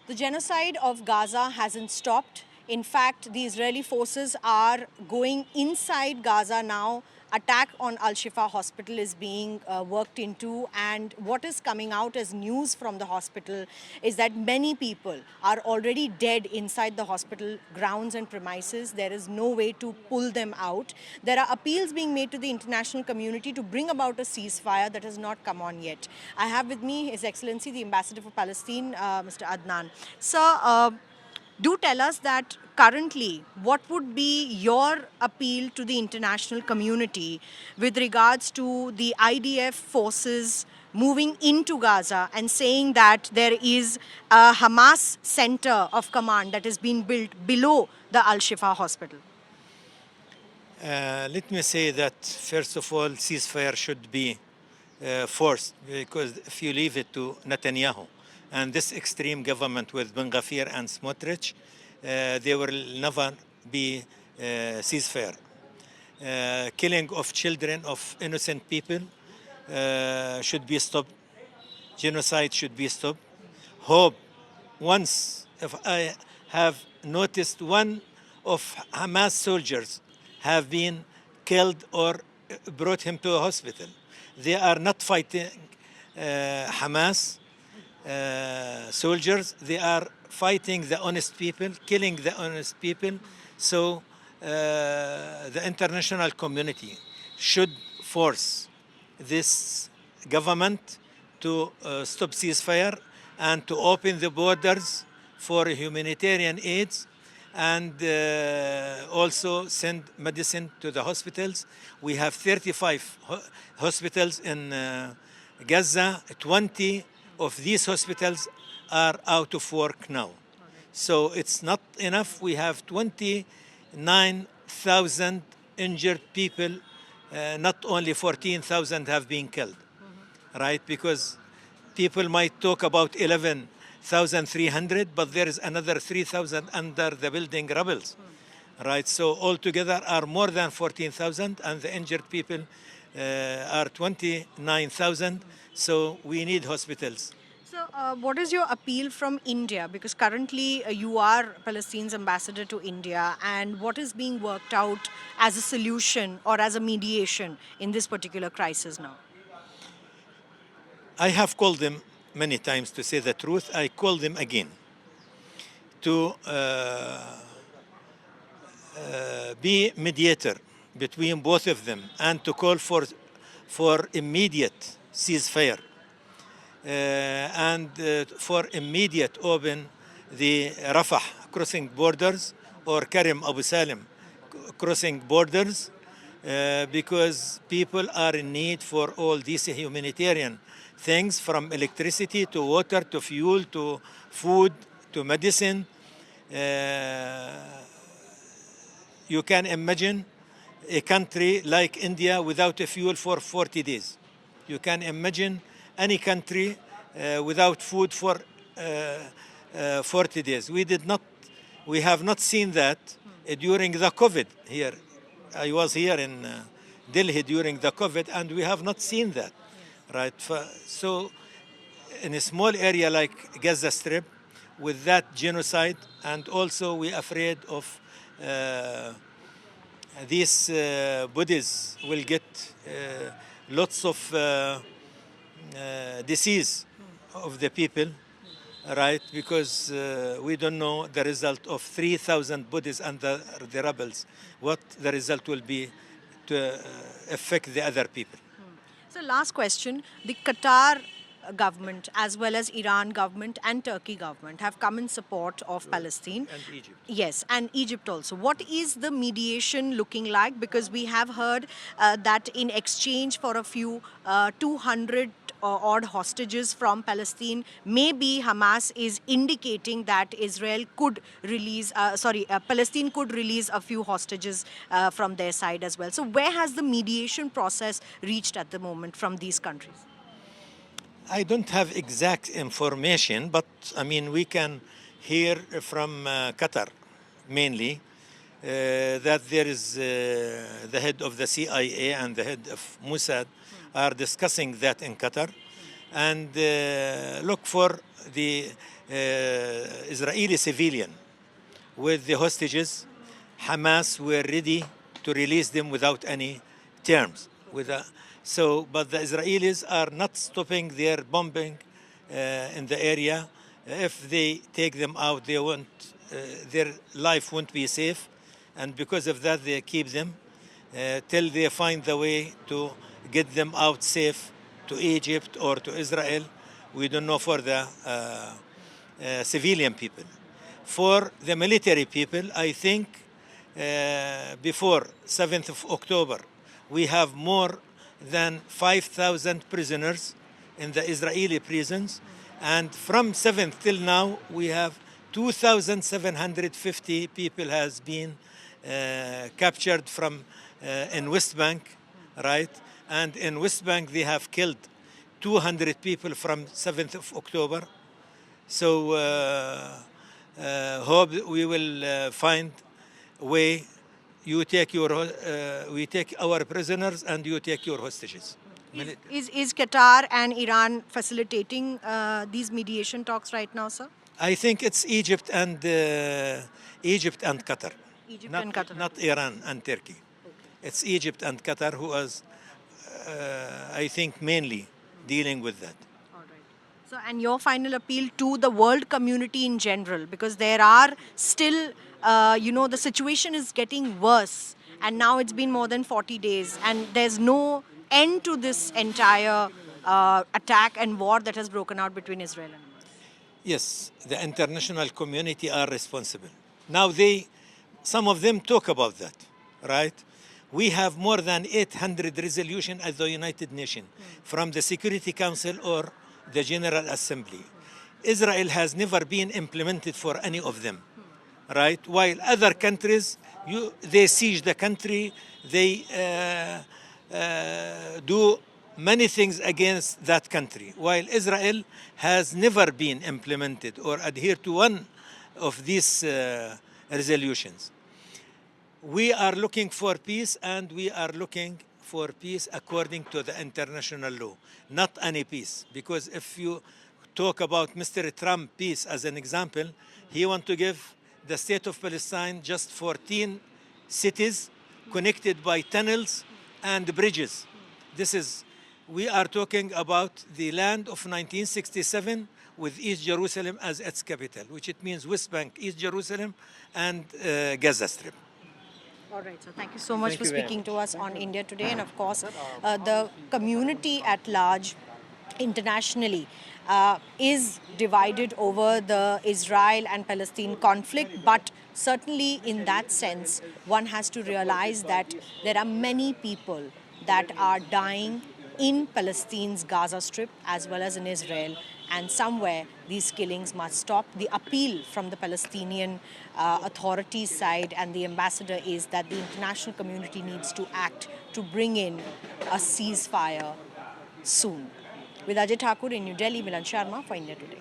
The genocide of Gaza hasn't stopped. In fact, the Israeli forces are going inside Gaza now. Attack on Al-Shifa hospital is being worked into, and what is coming out as news from the hospital is that many people are already dead inside the hospital grounds and premises. There is no way to pull them out. There are appeals being made to the international community to bring about a ceasefire that has not come on yet. I have with me His Excellency the Ambassador for Palestine, Mr. Adnan. Sir, do tell us that currently what would be your appeal to the international community with regards to the IDF forces moving into Gaza and saying that there is a Hamas center of command that has been built below the Al-Shifa hospital? Let me say that, first of all, ceasefire should be forced, because if you leave it to Netanyahu and this extreme government with Ben Gvir and Smotrich, there will never be ceasefire. Killing of children, of innocent people should be stopped. Genocide should be stopped. Hope, once, if I have noticed one of Hamas soldiers have been killed or brought him to a hospital. They are not fighting Hamas soldiers. They are fighting the honest people, killing the honest people. So the international community should force this government to stop ceasefire and to open the borders for humanitarian aids, and also send medicine to the hospitals. We have 35 hospitals in Gaza. 20 of these hospitals are out of work now. So it's not enough. We have 29,000 injured people. Not only 14,000 have been killed, right? Because people might talk about 11,300, but there is another 3,000 under the building rubbles, right? So altogether are more than 14,000, and the injured people are 29,000. So we need hospitals. So, what is your appeal from India? Because currently you are Palestine's ambassador to India, and what is being worked out as a solution or as a mediation in this particular crisis now? I have called them many times, to say the truth. I call them again to be mediator between both of them and to call for immediate ceasefire and for immediate open the Rafah crossing borders or Karim Abu Salim crossing borders, because people are in need for all these humanitarian things, from electricity to water to fuel to food to medicine. You can imagine a country like India without a fuel for 40 days. You can imagine any country without food for 40 days. We have not seen that during the COVID here. I was here in Delhi during the COVID, and we have not seen that, right? So in a small area like Gaza Strip, with that genocide, and also we are afraid of these bodies will get lots of disease of the people, right? Because we don't know the result of 3,000 bodies under the rebels, what the result will be to affect the other people. So, last question. The Qatar government, as well as Iran government and Turkey government, have come in support of Palestine. And Egypt. Yes, and Egypt also. What is the mediation looking like? Because we have heard that in exchange for a few 200 odd hostages from Palestine, maybe Hamas is indicating that Palestine could release a few hostages from their side as well. So where has the mediation process reached at the moment from these countries? I don't have exact information, but I mean, we can hear from Qatar mainly that there is the head of the CIA and the head of Mossad are discussing that in Qatar. and look for the Israeli civilian with the hostages. Hamas were ready to release them without any terms. But the Israelis are not stopping their bombing in the area. If they take them out, their life won't be safe, and because of that, they keep them till they find the way to get them out safe to Egypt or to Israel. We don't know for the civilian people. For the military people, I think before 7th of October, we have more than 5,000 prisoners in the Israeli prisons. And from 7th till now, we have 2,750 people has been captured from in West Bank, right? And in West Bank, they have killed 200 people from 7th of October. So hope we will find a way. We take our prisoners and you take your hostages. Is Qatar and Iran facilitating these mediation talks right now, sir? I think it's Egypt and Qatar. Egypt and Qatar. Not Iran and Turkey. It's Egypt and Qatar who is, I think, mainly dealing with that. All right. So, and your final appeal to the world community in general, because there are still, the situation is getting worse, and now it's been more than 40 days, and there's no end to this entire attack and war that has broken out between Israel and Hamas. Yes, the international community are responsible. Now some of them talk about that, right? We have more than 800 resolutions at the United Nations from the Security Council or the General Assembly. Israel has never been implemented for any of them, right? While other countries, they siege the country, they do many things against that country, while Israel has never been implemented or adhered to one of these resolutions. We are looking for peace, and we are looking for peace according to the international law, not any peace. Because if you talk about Mr. Trump peace as an example, he wants to give the state of Palestine just 14 cities connected by tunnels and bridges. We are talking about the land of 1967 with East Jerusalem as its capital, which it means West Bank, East Jerusalem, and Gaza Strip. All right, so thank you so much for speaking to us on India Today. And of course, the community at large internationally is divided over the Israel and Palestine conflict, but certainly in that sense, one has to realize that there are many people that are dying in Palestine's Gaza Strip as well as in Israel, and somewhere these killings must stop. The appeal from the Palestinian authorities' side and the ambassador is that the international community needs to act to bring in a ceasefire soon. With Ajay Thakur in New Delhi, Milan Sharma for India Today.